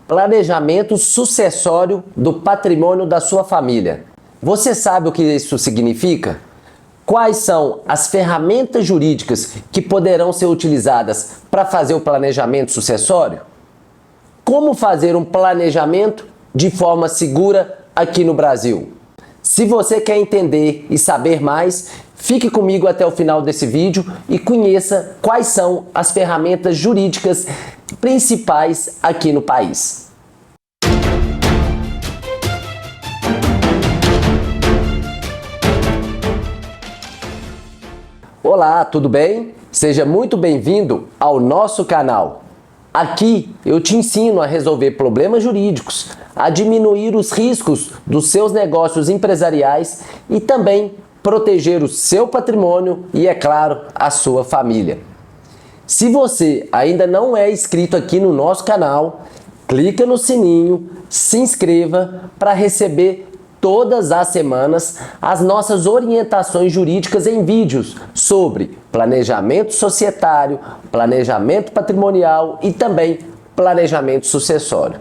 Planejamento sucessório do patrimônio da sua família. Você sabe o que isso significa? Quais são as ferramentas jurídicas que poderão ser utilizadas para fazer o planejamento sucessório? Como fazer um planejamento de forma segura aqui no Brasil? Se você quer entender e saber mais, fique comigo até o final desse vídeo e conheça quais são as ferramentas jurídicas principais aqui no país. Olá, tudo bem? Seja muito bem-vindo ao nosso canal. Aqui eu te ensino a resolver problemas jurídicos, a diminuir os riscos dos seus negócios empresariais e também proteger o seu patrimônio e, é claro, a sua família. Se você ainda não é inscrito aqui no nosso canal, clica no sininho, se inscreva para receber todas as semanas as nossas orientações jurídicas em vídeos sobre planejamento societário, planejamento patrimonial e também planejamento sucessório.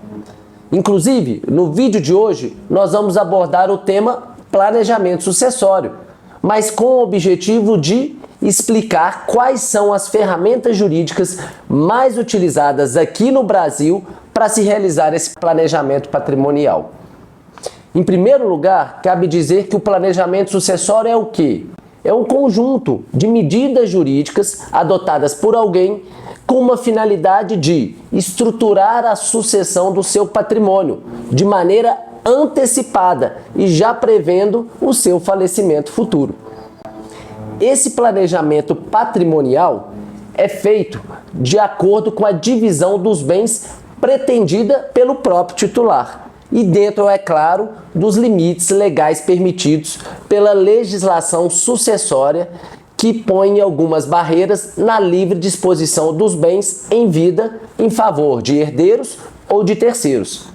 Inclusive, no vídeo de hoje, nós vamos abordar o tema planejamento sucessório, mas com o objetivo de explicar quais são as ferramentas jurídicas mais utilizadas aqui no Brasil para se realizar esse planejamento patrimonial. Em primeiro lugar, cabe dizer que o planejamento sucessório é o quê? É um conjunto de medidas jurídicas adotadas por alguém com uma finalidade de estruturar a sucessão do seu patrimônio de maneira antecipada e já prevendo o seu falecimento futuro. Esse planejamento patrimonial é feito de acordo com a divisão dos bens pretendida pelo próprio titular e dentro, é claro, dos limites legais permitidos pela legislação sucessória que põe algumas barreiras na livre disposição dos bens em vida em favor de herdeiros ou de terceiros.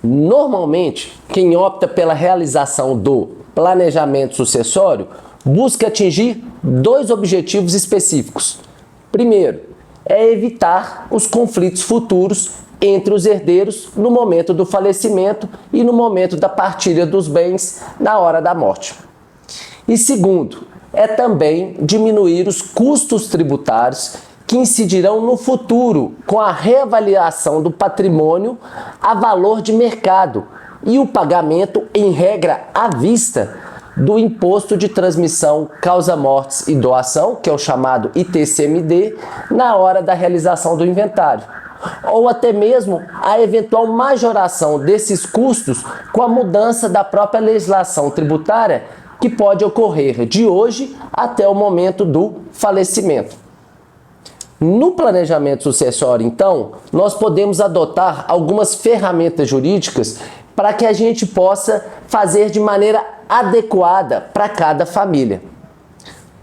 Normalmente, quem opta pela realização do planejamento sucessório busca atingir dois objetivos específicos. Primeiro, é evitar os conflitos futuros entre os herdeiros no momento do falecimento e no momento da partilha dos bens na hora da morte. E segundo, é também diminuir os custos tributários que incidirão no futuro com a reavaliação do patrimônio a valor de mercado e o pagamento, em regra, à vista do Imposto de Transmissão, Causa-Mortes e Doação, que é o chamado ITCMD, na hora da realização do inventário, ou até mesmo a eventual majoração desses custos com a mudança da própria legislação tributária que pode ocorrer de hoje até o momento do falecimento. No planejamento sucessório, então, nós podemos adotar algumas ferramentas jurídicas para que a gente possa fazer de maneira adequada para cada família.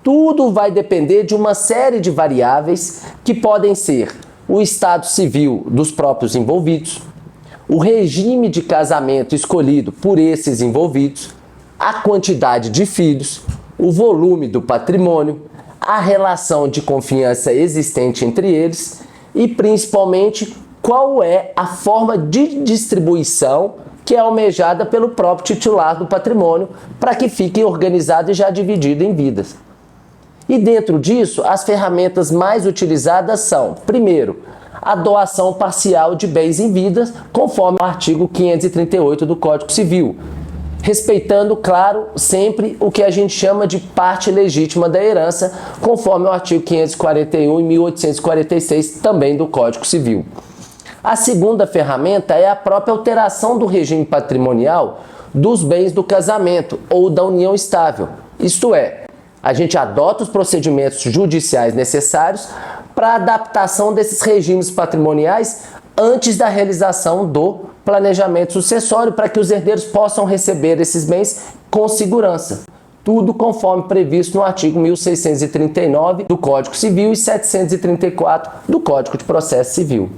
Tudo vai depender de uma série de variáveis que podem ser o estado civil dos próprios envolvidos, o regime de casamento escolhido por esses envolvidos, a quantidade de filhos, o volume do patrimônio, a relação de confiança existente entre eles e, principalmente, qual é a forma de distribuição que é almejada pelo próprio titular do patrimônio para que fique organizado e já dividido em vidas. E dentro disso, as ferramentas mais utilizadas são, primeiro, a doação parcial de bens em vidas, conforme o artigo 538 do Código Civil, respeitando, claro, sempre o que a gente chama de parte legítima da herança, conforme o artigo 541 e 1846 também do Código Civil. A segunda ferramenta é a própria alteração do regime patrimonial dos bens do casamento ou da união estável. Isto é, a gente adota os procedimentos judiciais necessários para a adaptação desses regimes patrimoniais antes da realização do planejamento sucessório para que os herdeiros possam receber esses bens com segurança. Tudo conforme previsto no artigo 1639 do Código Civil e 734 do Código de Processo Civil.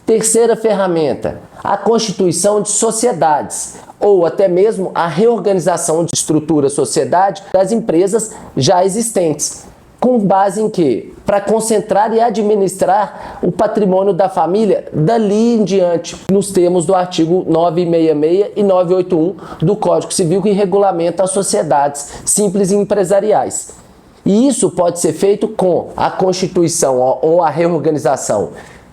Terceira ferramenta, a constituição de sociedades, ou até mesmo a reorganização de estrutura sociedade das empresas já existentes. Com base em quê? Para concentrar e administrar o patrimônio da família dali em diante, nos termos do artigo 966 e 981 do Código Civil, que regulamenta as sociedades simples e empresariais. E isso pode ser feito com a constituição ou a reorganização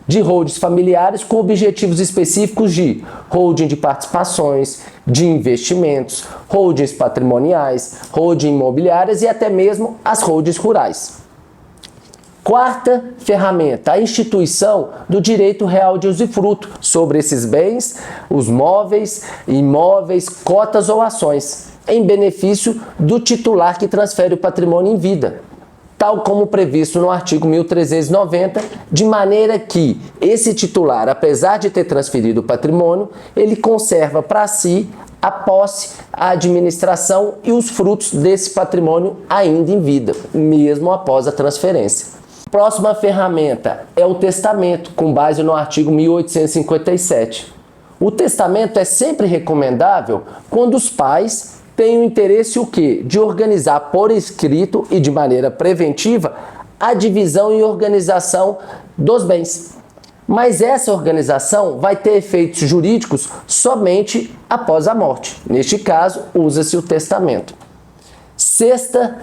de holdings familiares com objetivos específicos de holding de participações, de investimentos, holdings patrimoniais, holding imobiliárias e até mesmo as holdings rurais. Quarta ferramenta, a instituição do direito real de usufruto sobre esses bens, os móveis, imóveis, cotas ou ações, em benefício do titular que transfere o patrimônio em vida, tal como previsto no artigo 1390, de maneira que esse titular, apesar de ter transferido o patrimônio, ele conserva para si a posse, a administração e os frutos desse patrimônio ainda em vida, mesmo após a transferência. Próxima ferramenta é o testamento, com base no artigo 1857. O testamento é sempre recomendável quando os pais têm o interesse o quê? De organizar por escrito e de maneira preventiva a divisão e organização dos bens. Mas essa organização vai ter efeitos jurídicos somente após a morte. Neste caso, usa-se o testamento. Sexta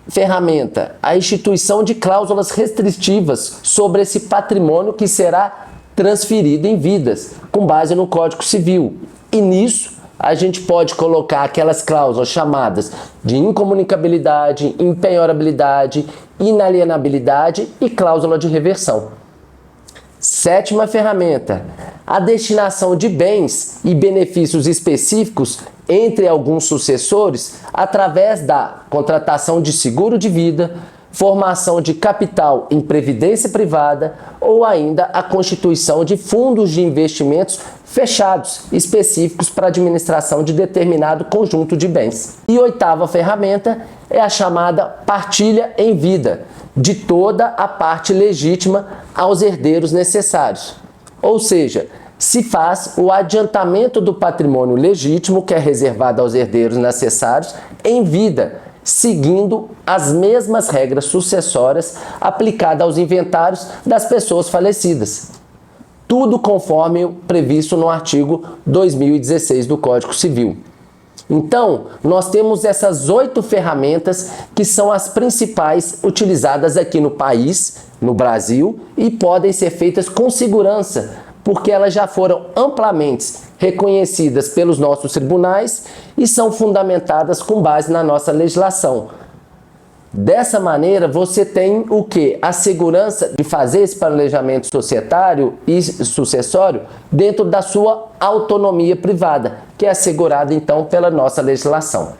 ferramenta, a instituição de cláusulas restritivas sobre esse patrimônio que será transferido em vidas, com base no Código Civil. E nisso, a gente pode colocar aquelas cláusulas chamadas de incomunicabilidade, impenhorabilidade, inalienabilidade e cláusula de reversão. Sétima ferramenta, a destinação de bens e benefícios específicos entre alguns sucessores através da contratação de seguro de vida, formação de capital em previdência privada ou ainda a constituição de fundos de investimentos fechados, específicos para a administração de determinado conjunto de bens. E oitava ferramenta é a chamada partilha em vida, de toda a parte legítima aos herdeiros necessários. Ou seja, se faz o adiantamento do patrimônio legítimo, que é reservado aos herdeiros necessários, em vida, seguindo as mesmas regras sucessórias aplicadas aos inventários das pessoas falecidas. Tudo conforme o previsto no artigo 2016 do Código Civil. Então, nós temos essas 8 ferramentas que são as principais utilizadas aqui no país, no Brasil, e podem ser feitas com segurança, porque elas já foram amplamente reconhecidas pelos nossos tribunais e são fundamentadas com base na nossa legislação. Dessa maneira, você tem o quê? A segurança de fazer esse planejamento societário e sucessório dentro da sua autonomia privada, que é assegurada então pela nossa legislação.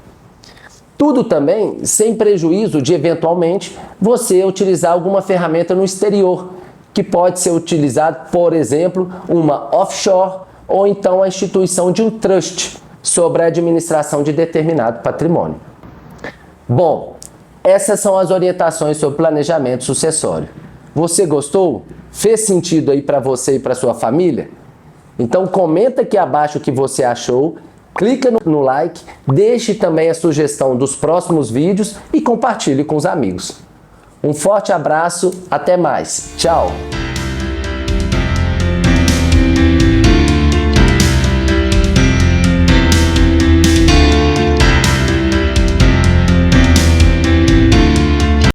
Tudo também sem prejuízo de, eventualmente, você utilizar alguma ferramenta no exterior, que pode ser utilizado, por exemplo, uma offshore ou então a instituição de um trust sobre a administração de determinado patrimônio. Bom, essas são as orientações sobre planejamento sucessório. Você gostou? Fez sentido aí para você e para sua família? Então comenta aqui abaixo o que você achou, clica no like, deixe também a sugestão dos próximos vídeos e compartilhe com os amigos. Um forte abraço, até mais. Tchau!